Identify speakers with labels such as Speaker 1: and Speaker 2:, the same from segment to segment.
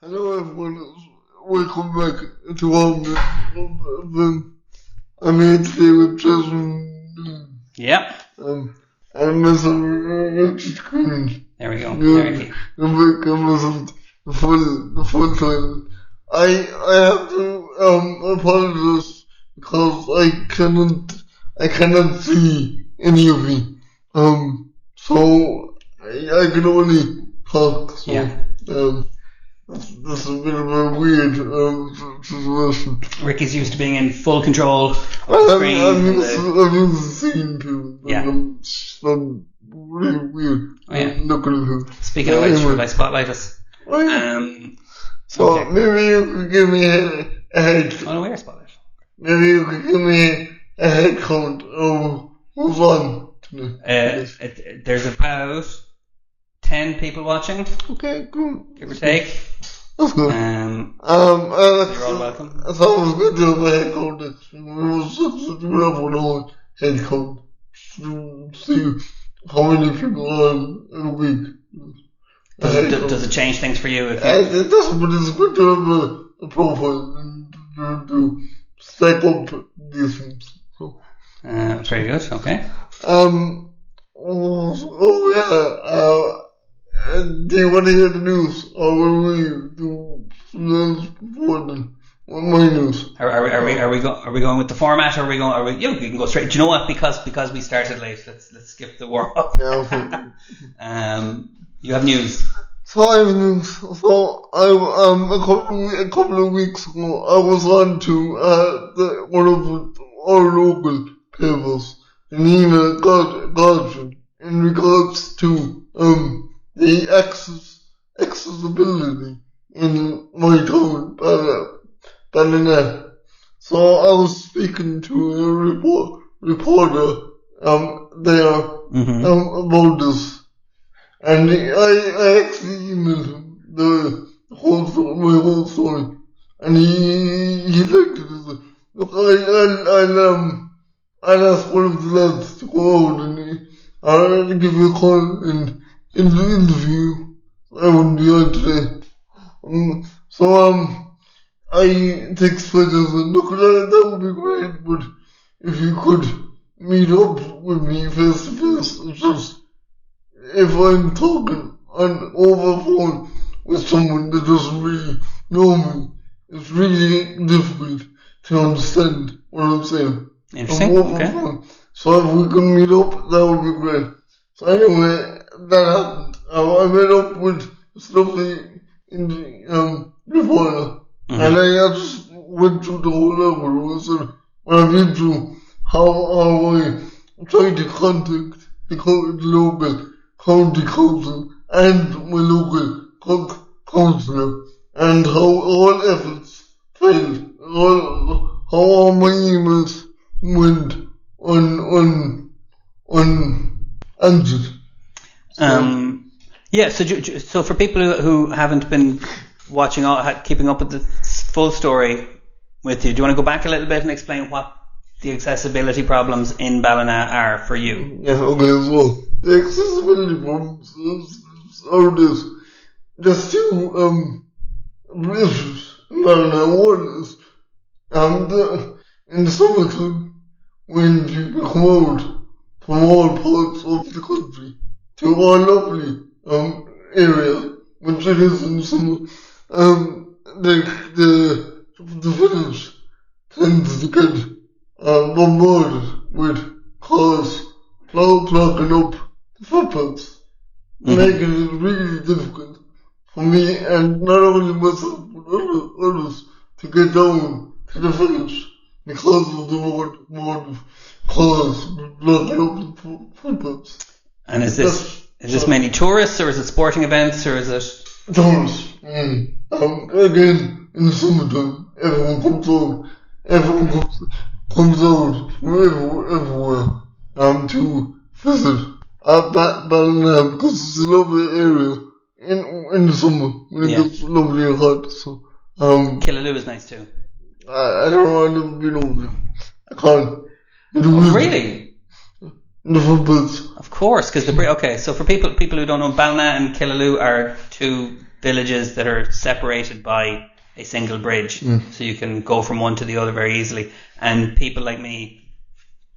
Speaker 1: Hello everyone, welcome back to our I'm here today with Jason.
Speaker 2: Yep.
Speaker 1: And Mr. Richard Green.
Speaker 2: There we go.
Speaker 1: The full title. I have to apologize because I cannot see any of you. So I can only talk. So,
Speaker 2: yeah.
Speaker 1: this is a bit of a weird situation.
Speaker 2: Ricky's used to being in full control of the screen.
Speaker 1: I'm used to seeing people.
Speaker 2: Yeah.
Speaker 1: I'm really weird.
Speaker 2: Oh, yeah.
Speaker 1: Looking at it.
Speaker 2: Speaking of which, should I spotlight us?
Speaker 1: So
Speaker 2: okay.
Speaker 1: maybe you could give me a head.
Speaker 2: Oh, no, we're spotlight.
Speaker 1: Maybe you could give me a head count of who's on today.
Speaker 2: There's about 10 people watching.
Speaker 1: Okay, cool.
Speaker 2: Give or take.
Speaker 1: That's good.
Speaker 2: You're all welcome.
Speaker 1: It's always good to have a head count. We was such a head count to see how many people are on a week.
Speaker 2: Does it change things for you?
Speaker 1: It doesn't, but it's good to have a profile and to stack up these things. So.
Speaker 2: Very good. Okay.
Speaker 1: Do you want to hear the news, or will we do something else before then? What my news?
Speaker 2: Are we going with the format? Or are we going? You can go straight. Do you know what? Because we started late. Let's skip the warm up.
Speaker 1: Yeah, okay.
Speaker 2: You have news.
Speaker 1: So I have news. So a couple of weeks ago, I was on to one of our local papers, Nina Godfrey, in regards to the accessibility in my town, Ballina. So I was speaking to a reporter there about this. And I actually emailed him my whole story, and he liked it. He said, look, I'll ask one of the lads to go out and I'll give you a call and in the interview. I won't be on today. I text Fred and said, look, that would be great, but if you could meet up with me face to face, it's just, if I'm talking over phone with someone that doesn't really know me, it's really difficult to understand what I'm saying.
Speaker 2: Interesting. Okay.
Speaker 1: Phone. So if we can meet up, that would be great. So anyway, that happened. I met up with Snuffy in the reporter, and I just went through the whole level. So when I've been through how I tried to contact the local county council and my local councillor, and how all efforts failed, how all my emails went unanswered.
Speaker 2: Yeah. So for people who haven't been watching, keeping up with the full story with you, do you want to go back a little bit and explain what the accessibility problems in Ballina are for you?
Speaker 1: Yeah, okay, so the accessibility problems are this. There's two issues in Ballina. One is in the summertime, when people come out from all parts of the country to our lovely area, which it is in the summer, the village tends to get bombarded with cars blocking up the footpaths, making it really difficult for me and not only myself but others to get down to the village because of the amount of cars blocking up the footpaths.
Speaker 2: And is this mainly tourists, or is it sporting events, or is it
Speaker 1: tourists? Again, in the summertime, everyone comes out. Everyone comes out from everywhere to visit Ballina because it's a lovely area in the summer when it gets lovely and hot. So
Speaker 2: Killaloo is nice too.
Speaker 1: I don't know. I've never been over there. I can't.
Speaker 2: Really?
Speaker 1: The footpaths.
Speaker 2: Of course, because so for people who don't know, Ballina and Killaloo are two villages that are separated by a single bridge, so you can go from one to the other very easily. And people like me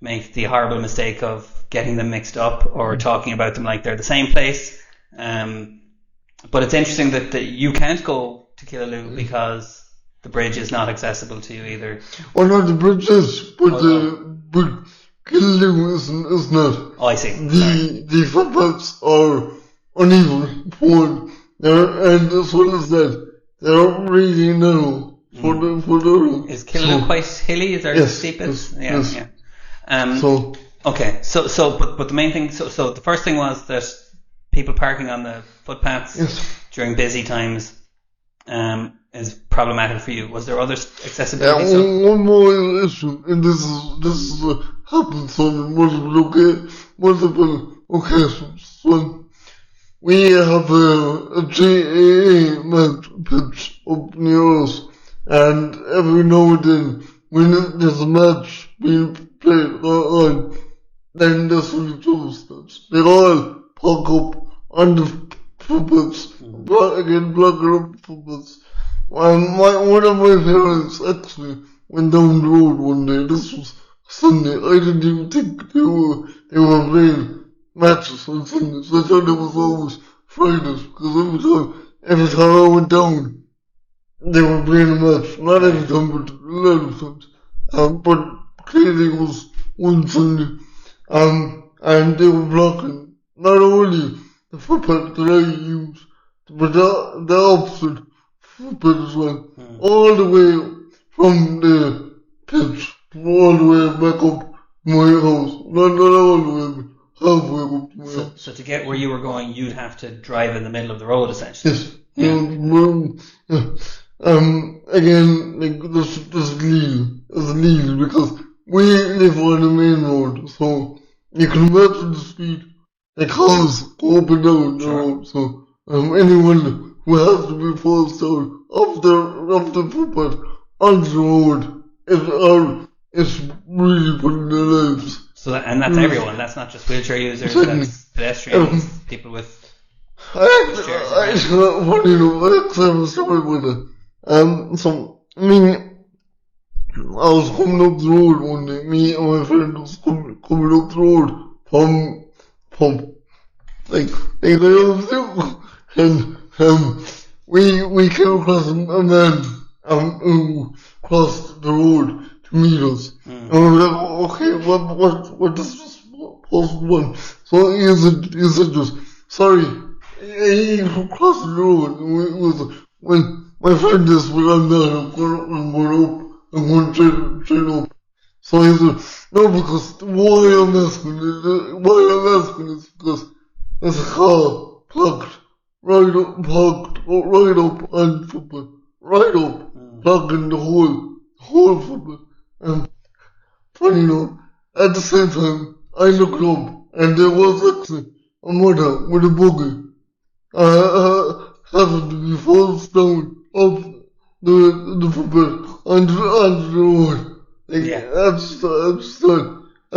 Speaker 2: make the horrible mistake of getting them mixed up or talking about them like they're the same place. But it's interesting that you can't go to Killaloo because the bridge is not accessible to you either.
Speaker 1: Well, not the bridges, but Killaloo is not.
Speaker 2: Oh, I see.
Speaker 1: The footpaths are uneven, poor, and as well as that, they're really narrow for the road.
Speaker 2: Is Killaloo quite hilly? Is there steep bits?
Speaker 1: Yes.
Speaker 2: Okay, but the main thing, so the first thing was that people parking on the footpaths during busy times is problematic for you. Was there other accessibility stuff?
Speaker 1: One more issue, and this is happens on multiple occasions. So we have a GAA match pitch up near us, and every now and then, when there's a match being played on, then there's only two steps. They all park up on the footpaths, blocking up the footpaths. One of my parents actually went down the road one day. This was Sunday. I didn't even think they were playing matches on Sundays. I thought it was always Fridays, because every time I went down, they were playing a match. Not every time, but a lot of times. But clearly it was one Sunday. And they were blocking not only the footpath that I used, but the opposite footpath as well. All the way from the pitch, all the way back up my house. Not all the way, but halfway up to my house.
Speaker 2: So to get where you were going, you'd have to drive in the middle of the road, essentially.
Speaker 1: Yes. Again, like, there's legal, because we live on the main road, so you can imagine the speed the cars go up and down the road, so anyone who has to be forced down off the footpath onto the road is really putting their lives.
Speaker 2: So that's everyone. That's not just wheelchair users. That's pedestrians, people with.
Speaker 1: I funny enough, I actually have a story with it. So I was coming up the road one day. Me and my friend was coming up the road from like I always do, and we came across a man who crossed the road to meet us. And we were like, okay, what does this person want? So he said just, sorry, he crossed the road. And we was, when my friend is, when I'm not, I'm going straight up. So he said, no, because why I'm asking is because there's a car parked right up on the footpath, right up, blocking the whole footpath. Funny enough, at the same time, I looked up, and there was actually a mother with a buggy, happened to be forced down off the footpath onto the road. I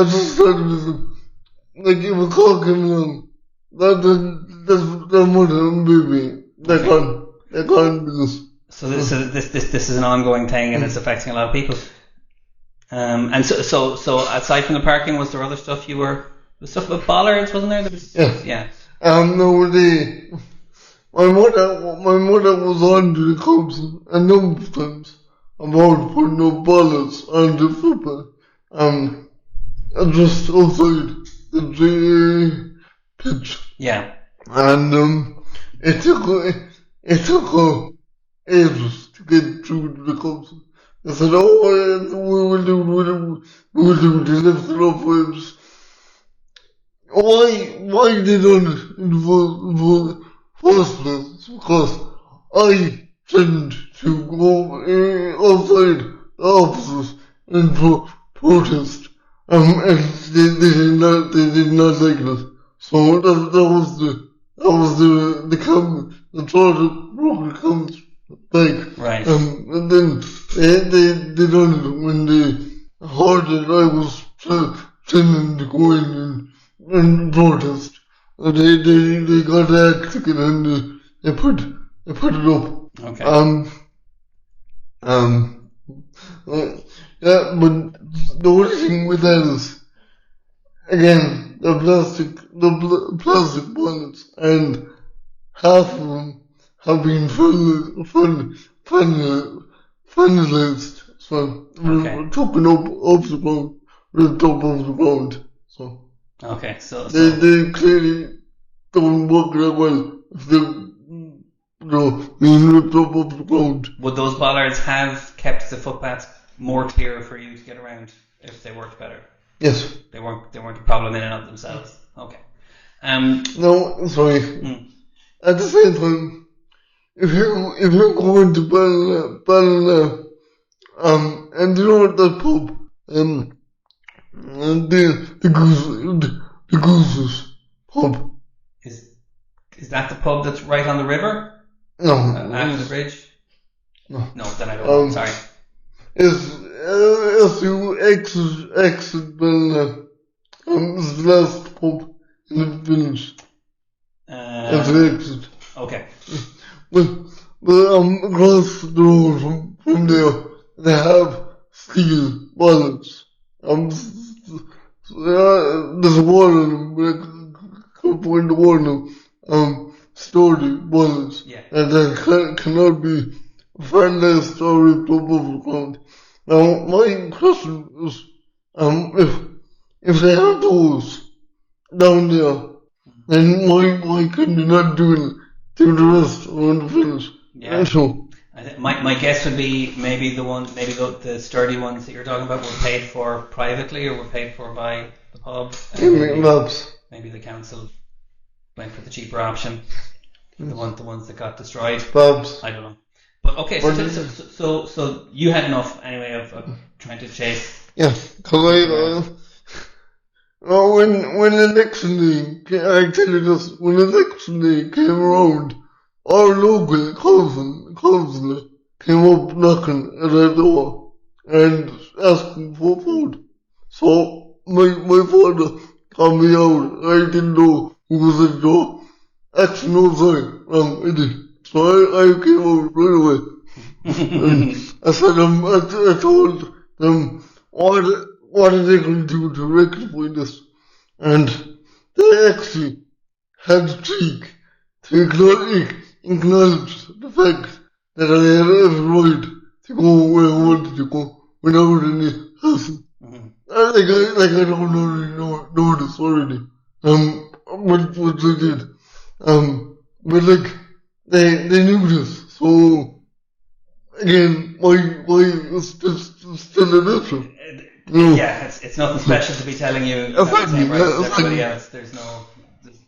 Speaker 1: just started like, if a car came along, that mother and baby, they can't do this.
Speaker 2: So this is an ongoing thing, and it's affecting a lot of people. And so aside from the parking, was there other stuff was stuff about bollards, wasn't there? Yeah.
Speaker 1: No, my mother was on to the council a number of times about putting up bollards on the football. Just outside the pitch.
Speaker 2: Yeah.
Speaker 1: And it took ages to get through to the council. They said, oh, we will do the lifted up waves. Why they done it in the first place? Because I tend to go outside the offices and protest. And they did not like that. So that was the camera, the toilet broke the camera's back.
Speaker 2: Right.
Speaker 1: And then they done it when they heard that I was tending to go in and protest. They got the act together and they put I put it up.
Speaker 2: Okay.
Speaker 1: Yeah, but the only thing with that is, again, the plastic bullets, and half of them have been finalized, so
Speaker 2: Okay.
Speaker 1: taken up off the ground, ripped up off the ground. So
Speaker 2: Okay. So
Speaker 1: they clearly don't work that well if they're being ripped up off the ground.
Speaker 2: would those bollards have kept the footpaths more clear for you to get around if they worked better?
Speaker 1: Yes.
Speaker 2: They weren't a problem in and of themselves. Okay.
Speaker 1: No, sorry.
Speaker 2: Mm.
Speaker 1: At the same time, if you're going to Ballina, and you know that pub, and the Gooses pub.
Speaker 2: Is that the pub that's right on the river?
Speaker 1: No.
Speaker 2: After the bridge?
Speaker 1: No.
Speaker 2: No, then I don't know. Sorry.
Speaker 1: As you exit Ballina, it's the last pub in the village. As you exit.
Speaker 2: Okay.
Speaker 1: But across the road from there, they have steel bullets. There's one of them, like, couple in the one sturdy bullets.
Speaker 2: Yeah.
Speaker 1: And they cannot be finalized or ripped up off the ground. Now, my question is, if they have those down there, then why can they not do it to the rest around the village?
Speaker 2: Yeah.
Speaker 1: So,
Speaker 2: My guess would be maybe the sturdy ones that you're talking about were paid for privately or were paid for by the pub. Maybe the council went for the cheaper option. The ones that got destroyed.
Speaker 1: Babs.
Speaker 2: I don't know. But okay, so you had enough anyway of trying to chase.
Speaker 1: Yeah, because when election day, I tell you this, when election day came around, our local councillor came up knocking at our door and asking for food. So my father called me out. I didn't know who was at the door. Actually, no, sorry, wrong, I did. So I came out right away. And I said, I told them what are they going to do to rectify this? And they actually had the cheek to acknowledge the fact that I had every right to go where I wanted to go without any hassle. Like I don't know this already. What they did. But like, they knew this, so again, why is this still an issue?
Speaker 2: Yeah, it's nothing special to be telling you the same rights as everybody else. There's no,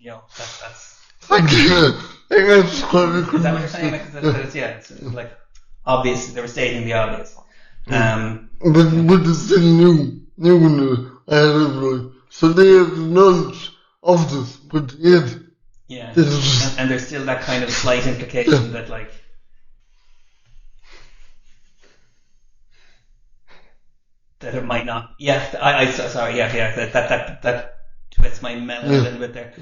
Speaker 2: that's.
Speaker 1: Thank you.
Speaker 2: Is that what you're saying? It's like obvious. They were stating the obvious.
Speaker 1: But it's still new I had everybody. So they have knowledge of this, but yet.
Speaker 2: Yeah, and there's still that kind of slight implication that like. That it might not. Yeah, sorry. Yeah. That twists my melon a little bit there.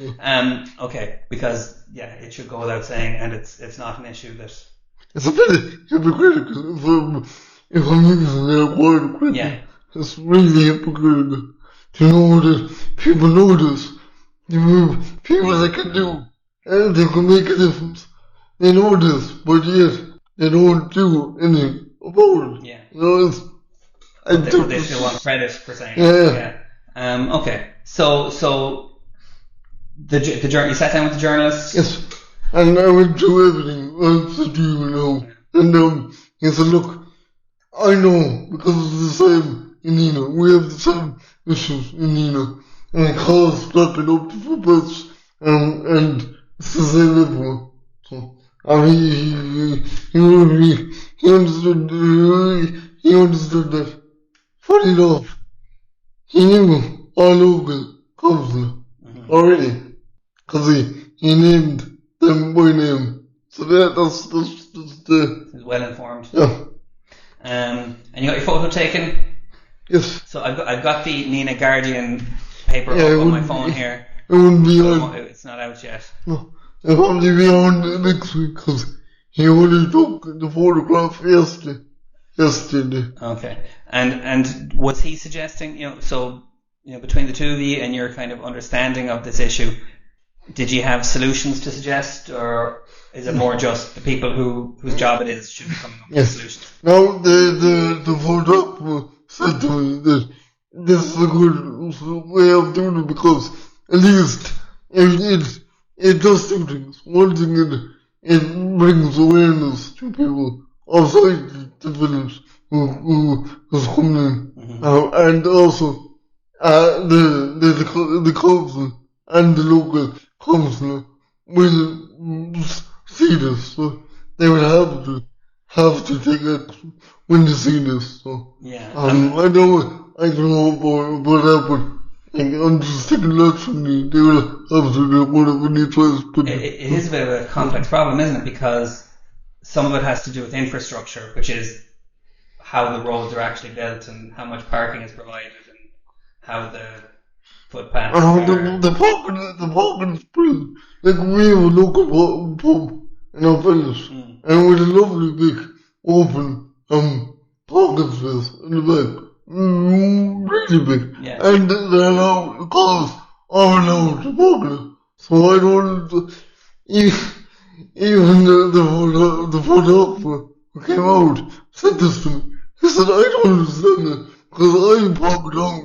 Speaker 2: Okay, because it should go without saying, and it's not an issue that.
Speaker 1: It's a bit hypocritical if I'm using that word quickly.
Speaker 2: Yeah.
Speaker 1: It's really hypocritical to know that people know this. People that can do anything can make a difference. They know this, but yet they don't do anything about it.
Speaker 2: Yeah.
Speaker 1: They
Speaker 2: still want credit for saying it. Yeah. Okay. So the you sat down with the journalists?
Speaker 1: Yes. And I went through everything I said to you now. And he said, look, I know because it's the same in Nina. We have the same issues in Nina. And cars blocking up the footpaths and it's the same everywhere. So he understood that. Funny enough, he knew our local councillor already, because he named them by name. So that's the.
Speaker 2: He's well informed.
Speaker 1: Yeah.
Speaker 2: And you got your photo taken?
Speaker 1: Yes.
Speaker 2: So I've got the Nina Guardian paper up on my phone here.
Speaker 1: It wouldn't be on.
Speaker 2: It's not out yet.
Speaker 1: No, it'll probably be on next week because he only took the photograph yesterday.
Speaker 2: Okay. And was he suggesting, so, between the two of you and your kind of understanding of this issue, did you have solutions to suggest, or is it more just the people whose job it is should be coming up with solutions?
Speaker 1: Now, the photographer said to me that this is a good way of doing it because at least it does two things. One thing, it brings awareness to people outside the village who's coming in. And also, the council and the local councillor will see this, so they will have to take action when they see this. So
Speaker 2: yeah,
Speaker 1: I don't know about that, but on the second election, they will have to do whatever they try to put
Speaker 2: it is a bit of a complex problem, isn't it? Because some of it has to do with infrastructure, which is how the roads are actually built and how much parking is provided and how the footpaths are.
Speaker 1: The parking is brilliant. Like, we have a local pub in our village, and with a lovely big open parking space in the back. Really big.
Speaker 2: Yeah.
Speaker 1: And the cars are allowed to park there. So I don't, even the photographer who came out said this to me. He said, I don't understand it, because I park down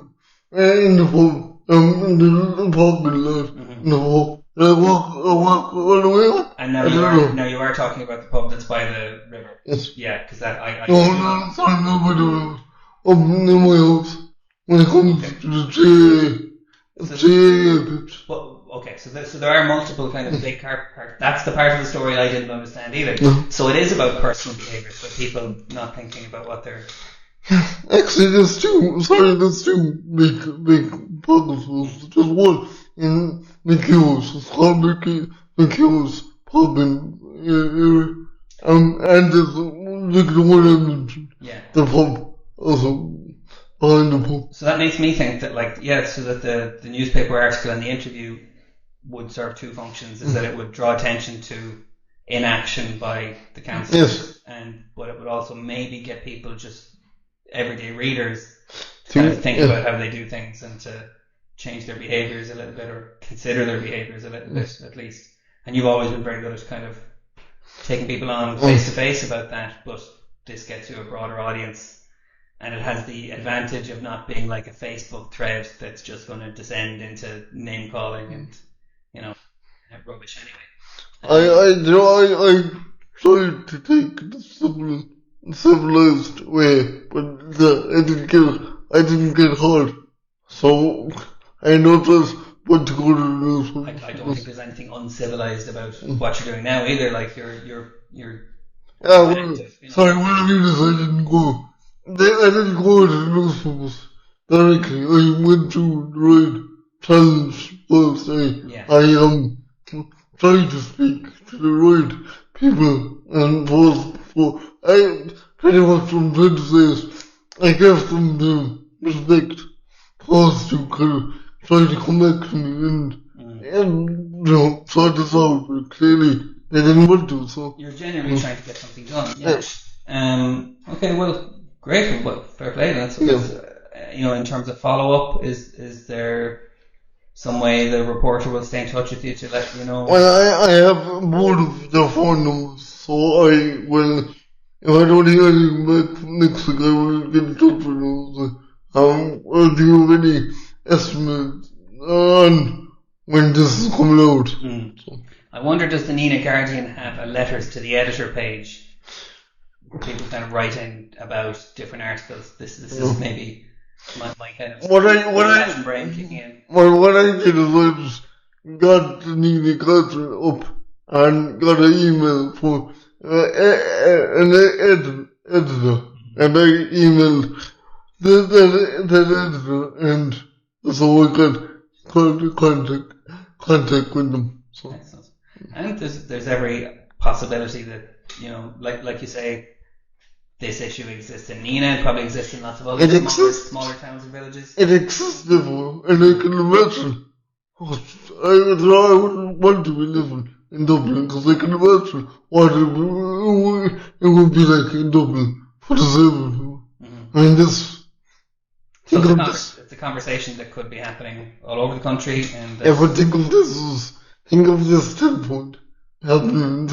Speaker 1: in the pub, in the parking lot, in the pub. I walk all the way up.
Speaker 2: And now you are talking about the pub that's by the river.
Speaker 1: Yes.
Speaker 2: Yeah, because that I
Speaker 1: No, sorry, no, by the river. Up near my house. When it comes to the GA bit.
Speaker 2: Well, okay, so there are multiple kind of big car parks. That's the part of the story I didn't understand either. So it is about personal behaviours, but people not thinking about what they're...
Speaker 1: Actually, there's two big pockets. Just one in McHugh's. It's called McHugh's pub in and there's the one I mentioned.
Speaker 2: Yeah.
Speaker 1: The pub also behind the pub.
Speaker 2: So that makes me think that, so that the newspaper article and the interview would serve two functions: is that it would draw attention to inaction by the council,
Speaker 1: yes,
Speaker 2: but it would also maybe get people, just everyday readers, to kind of think about how they do things and to change their behaviours a little bit, or consider their behaviours a little bit at least. And you've always been very good at kind of taking people on face to face about that, but this gets you a broader audience, and it has the advantage of not being like a Facebook thread that's just going to descend into name calling and rubbish anyway.
Speaker 1: I tried to take the civilized way, but I didn't get hard. So I noticed what to go to the news.
Speaker 2: I don't think there's anything uncivilized about what you're doing now either. Like you're
Speaker 1: active, sorry, what I mean is I didn't go to the newspapers directly. I went to the right channels first. I tried to speak to the right people, and I pretty much from trying to say is I gave them the respect first to kind of try to come back to me and sort this out, but clearly they didn't want to, so.
Speaker 2: You're genuinely trying to get something done, yeah. Okay, well, great, well, fair play, that's in terms of follow-up, is there some way the reporter will stay in touch with you to let you know?
Speaker 1: Well, I have both of their phone numbers, so I will, if I don't hear anything back from next week, I will get in touch with them. Do you have any estimate on when this is coming out?
Speaker 2: So. I wonder, does the Nina Guardian have a letters to the editor page where people kind of write in about different articles? This is maybe my kind of brain kicking in.
Speaker 1: Well, what I did is I just got the Nina Guardian up and got an email from an editor, and I emailed the editor, and so I got contact with them. So.
Speaker 2: Excellent. I think there's every possibility that, like you say, this issue exists in Nina, it probably exists in lots of other smaller towns and villages.
Speaker 1: It exists everywhere, and I can imagine. I wouldn't want to be living in Dublin, because I can imagine what it would be like in Dublin for disabled people. I mean, this.
Speaker 2: So
Speaker 1: Think of this.
Speaker 2: it's a conversation that could be happening all over the country. And
Speaker 1: Yeah, but think of this tenfold happening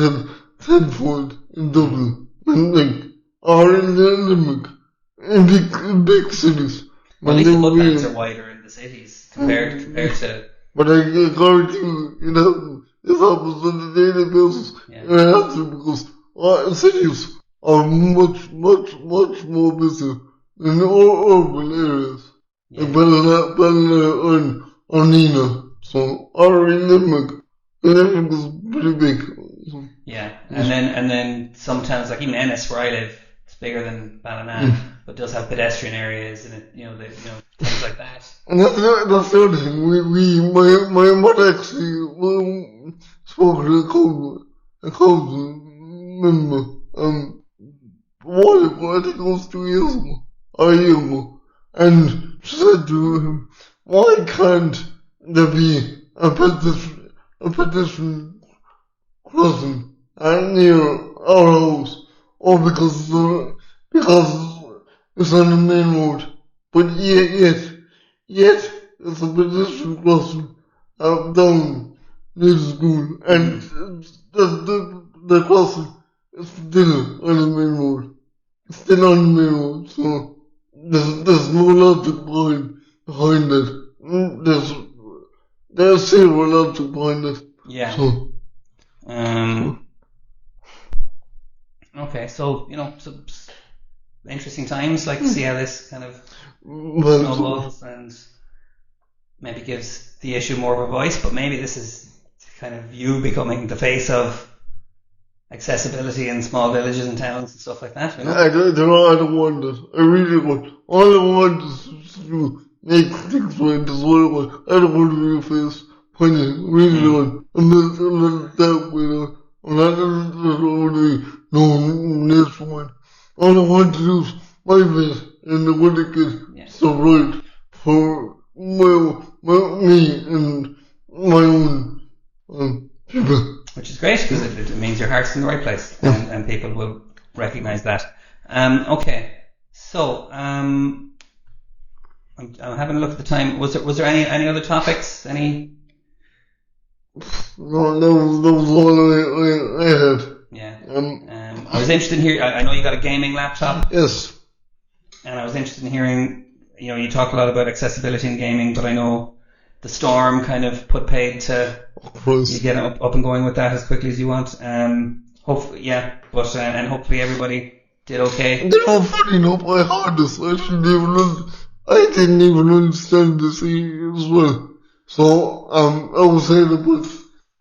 Speaker 1: tenfold in Dublin, and like, or in the Limerick, in big cities.
Speaker 2: well, at least the footpaths are wider in the cities compared to.
Speaker 1: But I guarantee you, it happens on a daily basis.
Speaker 2: Yeah.
Speaker 1: It has to, because cities are much more busy than urban areas.
Speaker 2: Yeah.
Speaker 1: Like Ballina or Nina. So, or in Limerick. Limerick is pretty big. So,
Speaker 2: Yeah, and then some towns like even Ennis, where I live, it's bigger than Ballina, but does have pedestrian areas and things like that.
Speaker 1: and that's the other thing. My mother actually spoke to a council member, I think it was 2 years ago, or a year ago, and she said to him, why can't there be a pedestrian crossing near our house? Or because it's on the main road. But yet there's a pedestrian crossing down near the school, and the crossing is still on the main road. It's still on the main road, so there's no logic behind it. There's zero logic behind it.
Speaker 2: Yeah.
Speaker 1: So,
Speaker 2: Okay, so interesting times. Like to see how this kind of
Speaker 1: well,
Speaker 2: snowballs and maybe gives the issue more of a voice. But maybe this is kind of you becoming the face of accessibility in small villages and towns and stuff like that.
Speaker 1: I don't want it. I really want. All I want is to make things right. That's what I want. I don't want to be a face pointing. Really don't. I'm not that way. I'm not really nationwide. All I want to do is my best and I want to get stuff right for me and my own people.
Speaker 2: Which is great because it means your heart's in the right place, and people will recognise that. Okay, so I'm having a look at the time. Was there any other topics? Any?
Speaker 1: No, that was all I had.
Speaker 2: Yeah. I was interested in hearing. I know you got a gaming laptop.
Speaker 1: Yes.
Speaker 2: And I was interested in hearing. You talk a lot about accessibility in gaming, but I know the Storm kind of put paid to you get up and going with that as quickly as you want. Hopefully, yeah, but and hopefully everybody did okay.
Speaker 1: Funny enough, I heard this. I didn't even understand this as well. So I was saying about.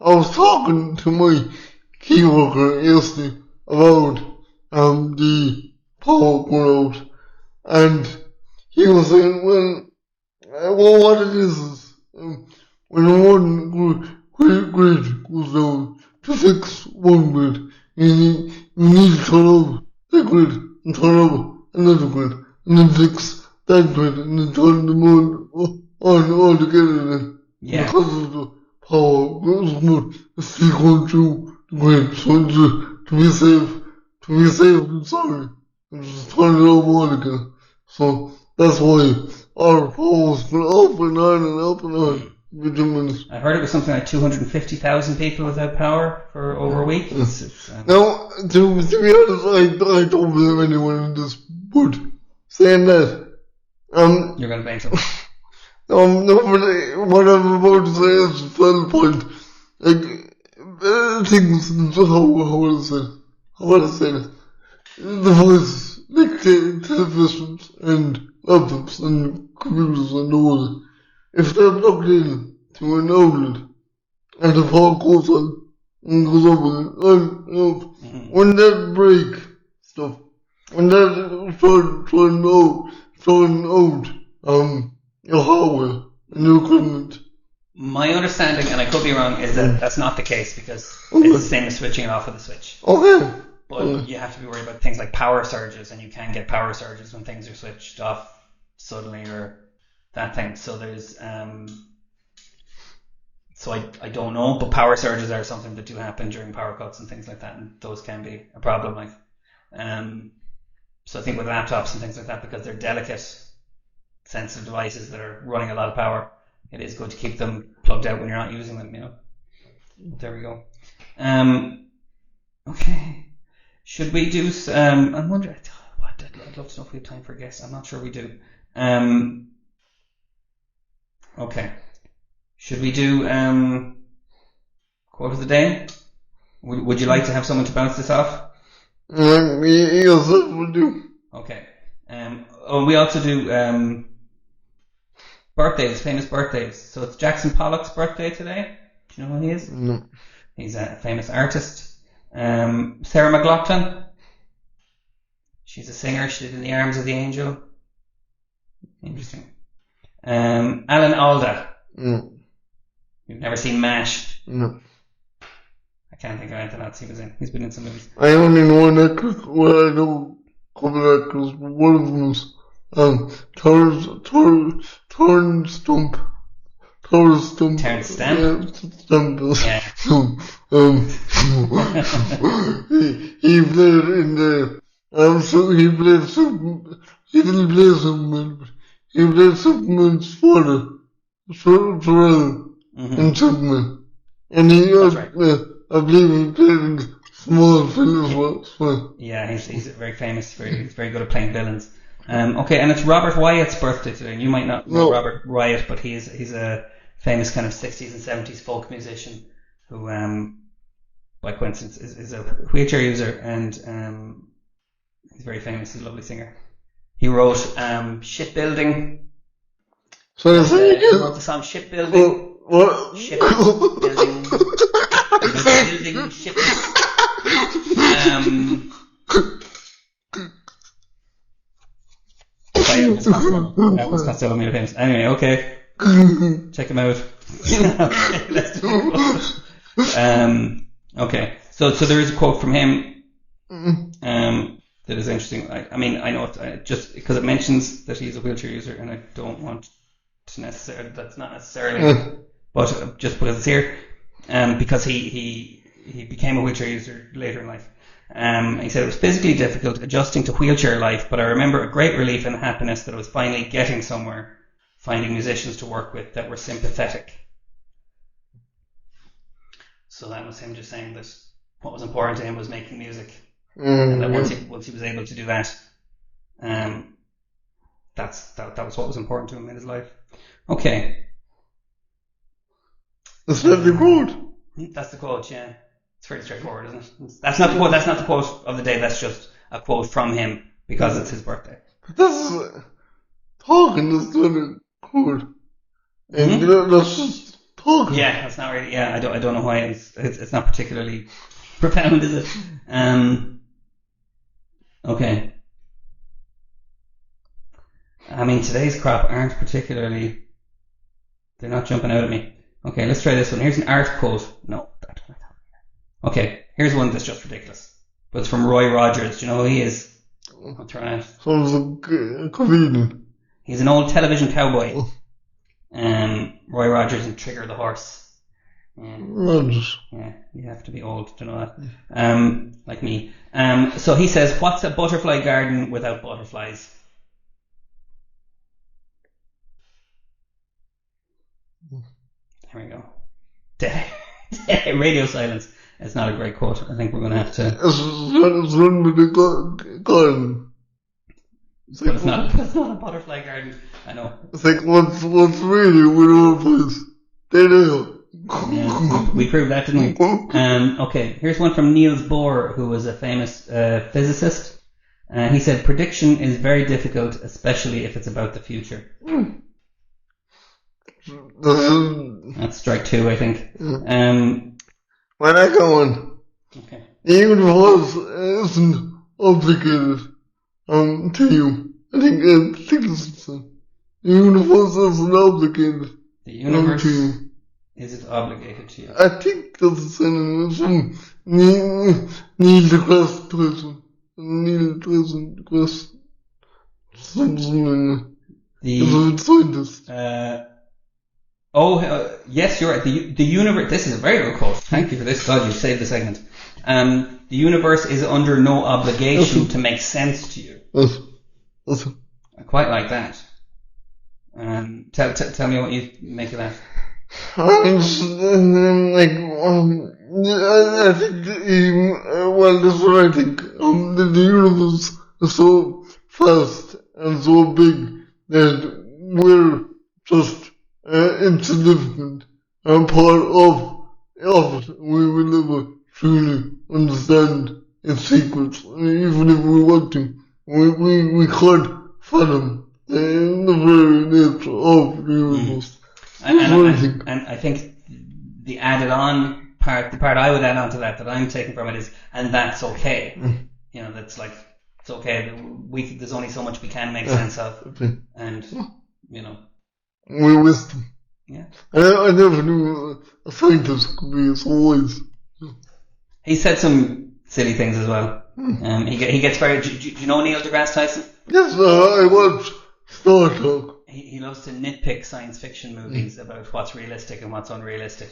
Speaker 1: I was talking to my key worker yesterday about the power going out, and he was saying, well, what it is when one grid goes down to fix one grid, you need to turn off that grid and turn off another grid, and then fix that grid and then turn them on all together then.
Speaker 2: Yeah.
Speaker 1: Because of the power is still going through the grid, so to be safe and sorry, and just turn it off all again. So that's why our power has been up and on for 2 minutes.
Speaker 2: I heard it was something like 250,000 people without power for over a week.
Speaker 1: Now, to be honest, I don't blame anyone in this, but saying that,
Speaker 2: you're going to blame someone.
Speaker 1: No, but what I'm about to say is a fair point. Like, things, how would I say it? The voice, like televisions and laptops and computers and all that. If they're plugged in to an outlet and the power goes on and goes up and up, when that break stuff, when that throwing out, your hardware and your equipment.
Speaker 2: My understanding, and I could be wrong, is that that's not the case because it's the same as switching it off with a switch.
Speaker 1: Okay.
Speaker 2: But you have to be worried about things like power surges, and you can get power surges when things are switched off suddenly or that thing. So there's So I don't know, but power surges are something that do happen during power cuts and things like that, and those can be a problem. Like, so I think with laptops and things like that, because they're delicate, sensitive devices that are running a lot of power, it is good to keep them plugged out when you're not using them. There we go. Okay. Should we do? I'm wondering. I'd love to know if we have time for guests. I'm not sure we do. Okay. Should we do quote of the day? Would you like to have someone to bounce this off?
Speaker 1: Yes, we'll do.
Speaker 2: Okay. We also do birthdays, famous birthdays. So it's Jackson Pollock's birthday today. Do you know who he is?
Speaker 1: No.
Speaker 2: He's a famous artist. Sarah McLachlan. She's a singer. She did In the Arms of the Angel. Interesting. Alan Alda.
Speaker 1: No.
Speaker 2: You've never seen MASH?
Speaker 1: No.
Speaker 2: I can't think of anything else he was in. He's been in some movies.
Speaker 1: I only know one actress. Well, I know a couple of actors, but one of them is Terrence Stamp.
Speaker 2: Terrence Stamp?
Speaker 1: Yeah, Stamp.
Speaker 2: Yeah.
Speaker 1: He played in the. He played Superman. He didn't play Superman, but he played Superman's father, Terrell, in Superman. And he,
Speaker 2: right.
Speaker 1: I believe he played in Smallville as well.
Speaker 2: Yeah, he's very famous. He's very good at playing villains. Okay, and it's Robert Wyatt's birthday today. And you might not know Robert Wyatt, but he's a famous kind of 60s and 70s folk musician who, by coincidence, is a wheelchair user, and he's very famous. He's a lovely singer. He wrote Shipbuilding.
Speaker 1: So
Speaker 2: He wrote the song Shipbuilding.
Speaker 1: What?
Speaker 2: Shipbuilding. Building ships. Wisconsin Costello made it famous. Anyway, okay. Check him out. Okay, let's do it. Okay. So there is a quote from him that is interesting. I mean, I know it just because it mentions that he's a wheelchair user, and I don't want to necessarily. That's not necessarily, but just because it's here, because he became a wheelchair user later in life. He said it was physically difficult adjusting to wheelchair life, but I remember a great relief and happiness that I was finally getting somewhere, finding musicians to work with that were sympathetic. So that was him just saying that what was important to him was making music, and that once he was able to do that, that was what was important to him in his life. Okay.
Speaker 1: Is that the quote?
Speaker 2: That's the quote, yeah. It's pretty straightforward, isn't it? That's not the quote. That's not the quote of the day. That's just a quote from him because it's his birthday.
Speaker 1: But that's talking is not a quote. And that's just talking.
Speaker 2: Yeah, that's not really. Yeah, I don't know why it's not particularly profound, is it? Okay. I mean, today's crop aren't particularly. They're not jumping out at me. Okay, let's try this one. Here's an art quote. No, that's not. Okay, here's one that's just ridiculous. But it's from Roy Rogers. Do you know who he is? I'll try it.
Speaker 1: Sounds like a comedian.
Speaker 2: He's an old television cowboy. Roy Rogers and Trigger the Horse.
Speaker 1: Rogers.
Speaker 2: Yeah, you have to be old to know that. Like me. So he says, what's a butterfly garden without butterflies? There we go. Radio silence. It's not a great quote. I think we're going to have to.
Speaker 1: It's run with the garden.
Speaker 2: But it's not a butterfly garden. I know.
Speaker 1: It's like what's really with all place. There they go.
Speaker 2: Yeah, we proved that, didn't we? Okay, here's one from Niels Bohr, who was a famous physicist. He said, "Prediction is very difficult, especially if it's about the future." That's strike two, I think.
Speaker 1: When I go on,
Speaker 2: okay.
Speaker 1: the universe isn't obligated to you. I think it's the universe isn't obligated.
Speaker 2: The universe
Speaker 1: to you.
Speaker 2: isn't obligated to you.
Speaker 1: I think that's a sentence from Neil deGrasse Tyson. Neil deGrasse something like that.
Speaker 2: The
Speaker 1: scientist.
Speaker 2: Yes, you're right. The universe. This is a very good quote. Thank you for this. God, you saved the segment. The universe is under no obligation to make sense to you. I quite like that. Tell me what you make of that.
Speaker 1: I think, this is what I think. The universe is so vast and so big that we're just insignificant and part of it. We will never truly understand its secrets, even if we want to. We can't fathom the very nature of the universe.
Speaker 2: And I think the added on part, the part I would add on to that I'm taking from it is, and that's okay. You know, that's like, it's okay. There's only so much we can make sense of, and you know,
Speaker 1: we're wisdom.
Speaker 2: Yeah.
Speaker 1: I never knew a scientist could be so wise.
Speaker 2: He said some silly things as well. He gets very. Do you know Neil deGrasse Tyson?
Speaker 1: Yes, I watched Star Trek.
Speaker 2: He loves to nitpick science fiction movies about what's realistic and what's unrealistic.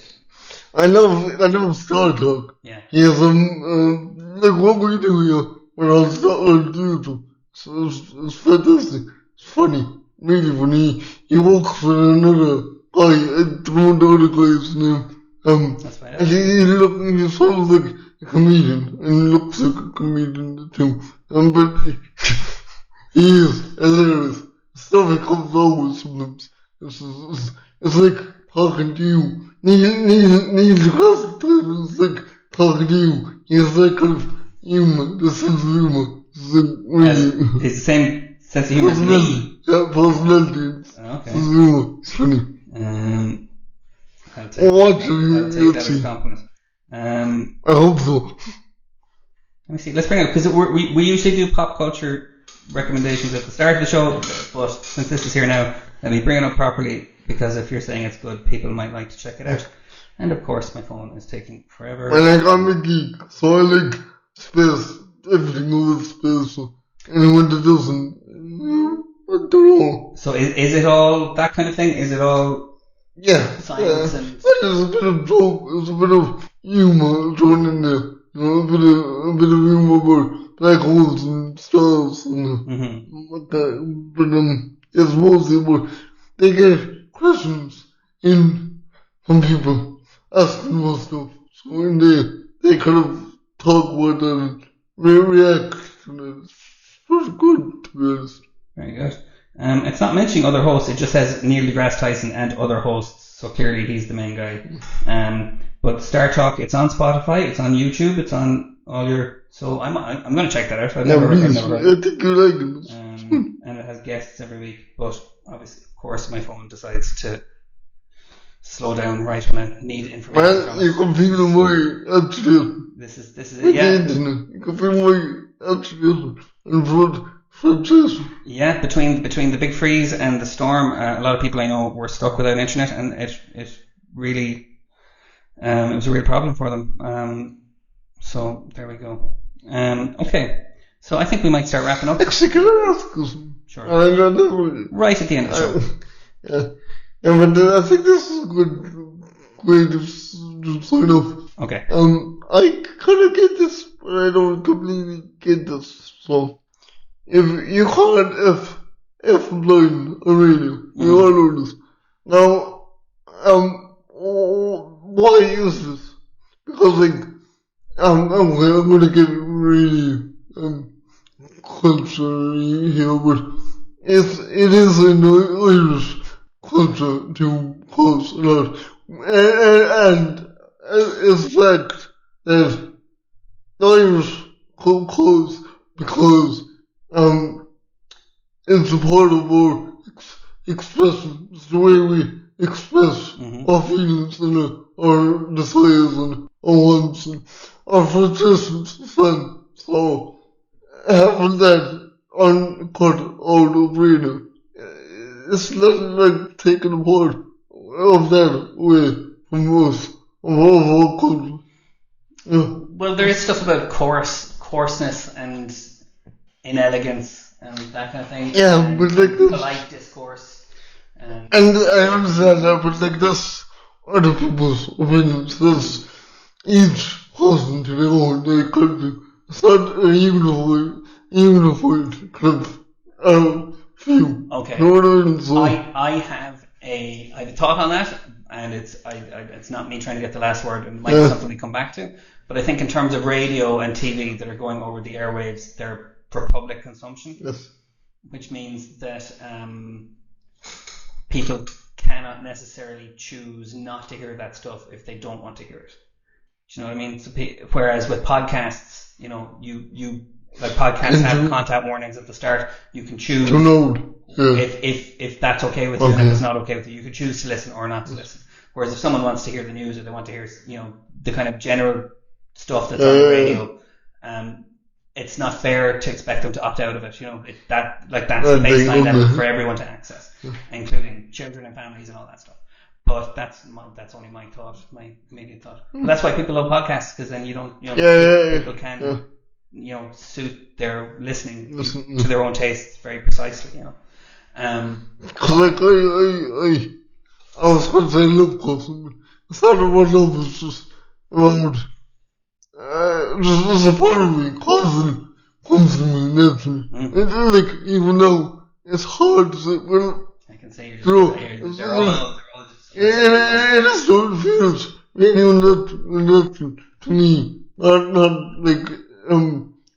Speaker 1: I love Star Trek.
Speaker 2: Yeah.
Speaker 1: Yes, like what we do here when I started YouTube. It's fantastic. It's funny. Really funny. He works for another guy. I don't know the guy's name.
Speaker 2: That's right.
Speaker 1: And he sounds like a comedian and looks like a comedian too. But he is hilarious. Stuff he comes out with sometimes. It's like talking to you. Neil deGrasse Tyson is like talking to you. He has that kind of humor, the sense of humor. It's like really.
Speaker 2: It's the same sense of humor as me.
Speaker 1: Yeah, personality.
Speaker 2: Okay.
Speaker 1: Sense of humor. It's funny.
Speaker 2: I'll take that as a compliment.
Speaker 1: I hope so.
Speaker 2: Let me see. Let's bring it up, because we usually do pop culture recommendations at the start of the show, but since this is here now, let me bring it up properly, because if you're saying it's good, people might like to check it out. And of course, my phone is taking forever.
Speaker 1: And I'm a geek, so I like space, everything over space. So anyone that doesn't, I don't know.
Speaker 2: So is it all that kind of thing? Is it all science and?
Speaker 1: Well, there's a bit of joke, there's a bit of humor thrown in there. You know, a bit of humor about black holes and stars and what that. But it's mostly about they get questions in from people asking more stuff. So in there, they kind of talk about that and react to it. It's pretty good, to be honest.
Speaker 2: Very good. It's not mentioning other hosts, it just says Neil deGrasse Tyson and other hosts, so clearly he's the main guy. But Star Talk, it's on Spotify, it's on YouTube, it's on all your. So I'm going to check that out. I've never heard
Speaker 1: I think you like it.
Speaker 2: And it has guests every week, but obviously, of course, my phone decides to slow down right when I need information.
Speaker 1: Well, you can feel my agitation.
Speaker 2: This is
Speaker 1: With
Speaker 2: it. Yeah.
Speaker 1: the internet, you can feel my agitation and frustration.
Speaker 2: Yeah, between the big freeze and the storm, a lot of people I know were stuck without internet, and it really it was a real problem for them. So there we go. Okay, so I think we might start wrapping up.
Speaker 1: Actually, can I ask you something?
Speaker 2: Sure.
Speaker 1: Right
Speaker 2: at the end of the show.
Speaker 1: Yeah, but I think this is a good way to sign off.
Speaker 2: Okay.
Speaker 1: I kind of get this, but I don't completely get this. So, if you can't F blind a radio, you all know this. Now, why is this? Because I'm gonna get really culture here, but it is in the Irish culture to cause a lot, and it's fact that the Irish cause because it's a part of our expression. It's the way we express our feelings and our desires and our wants and our frustrations. So having that uncut out of radio, it's not like taking a part of that away from us, of our culture. Yeah.
Speaker 2: Well, there is stuff about coarseness and inelegance and that kind of thing.
Speaker 1: Yeah,
Speaker 2: and
Speaker 1: but like this.
Speaker 2: Polite discourse.
Speaker 1: And I understand that, but like that's other people's opinions. That's each person to their own. They could be. It's not a unified club. Few.
Speaker 2: Okay.
Speaker 1: You know what I mean? So,
Speaker 2: I have a thought on that, and it's not me trying to get the last word. It might be something we come back to. But I think in terms of radio and TV that are going over the airwaves, they're for public consumption.
Speaker 1: yes.
Speaker 2: Which means that people cannot necessarily choose not to hear that stuff if they don't want to hear it. Do you know what I mean? So, whereas with podcasts, you know, you like podcasts have content warnings at the start. You can choose if that's okay with you, and if it's not okay with you, you can choose to listen or not to listen. Whereas if someone wants to hear the news or they want to hear, you know, the kind of general stuff that's on the radio, it's not fair to expect them to opt out of it. You know, that's the baseline level for everyone to access, including children and families and all that stuff. But that's only my thought, my immediate thought. But that's why people love podcasts, because then people can suit their listening to their own tastes very precisely. You know,
Speaker 1: like I was going to say love person, but it's not about love. It's just about there's a part of me constantly naturally. It's like even though it's hard to say, well,
Speaker 2: I can say they're all
Speaker 1: it just don't feels really natural to me. Not like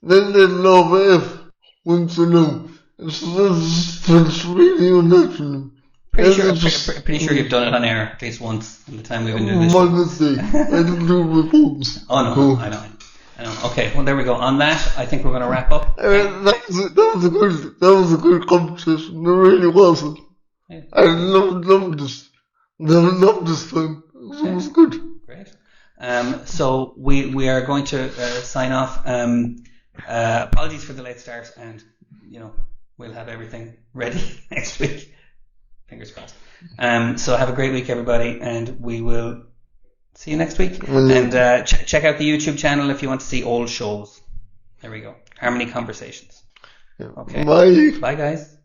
Speaker 1: they love if once you know. It's really unnatural.
Speaker 2: Pretty sure you've done it on air at least once in the time we've been doing this.
Speaker 1: My mistake. I didn't do it with phones.
Speaker 2: Oh no, cool. I know. Okay, well there we go. On that, I think we're going to wrap up.
Speaker 1: That was a good conversation. It really was. Yeah. I loved this. Loved this time. It was good.
Speaker 2: Great. So we are going to sign off. Apologies for the late start, and we'll have everything ready next week. Fingers crossed. So have a great week, everybody, and we will see you next week. And check out the YouTube channel if you want to see old shows. There we go. Harmony Conversations.
Speaker 1: Yeah.
Speaker 2: Okay.
Speaker 1: Bye.
Speaker 2: Bye, guys.